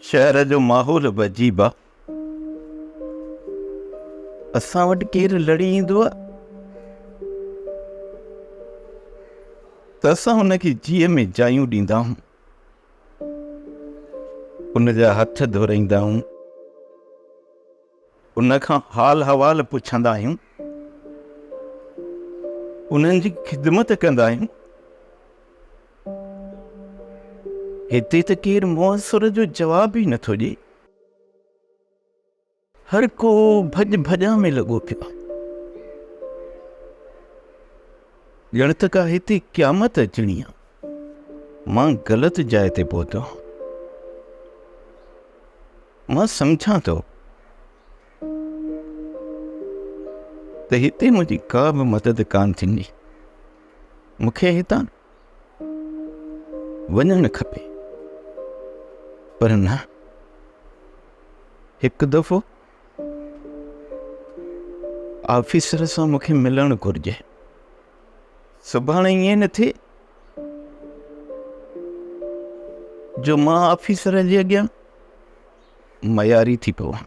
शहर जो माहौल बि अजीब आहे। असां वटि केरु लड़ी ईंदो आहे त असां हुनखे जीअ में जायूं ॾींदा आहियूं, उनजा हथ धोराईंदा आहियूं, उनखां हाल हवाल पुछंदा आहियूं, उन्हनि जी ख़िदमत कंदा आहियूं। हिते त केरु मुअसर जो जवाब ई नथो ॾिए। हर को भॼ भॼा में लॻो पियो आहे। ॼण त का हिते क़यामत अचणी आहे। मां ग़लति जाइ ते पहुतो। मां सम्झां थो त हिते मुंहिंजी का बि मदद कान थींदी। मूंखे हितां वञणु खपे, पर न, हिकु दफ़ो ऑफिसर सां मूंखे मिलणु घुरिजे। सुभाणे ईअं न थिए जो मां ऑफिसर जे अॻियां मयारी थी पवां।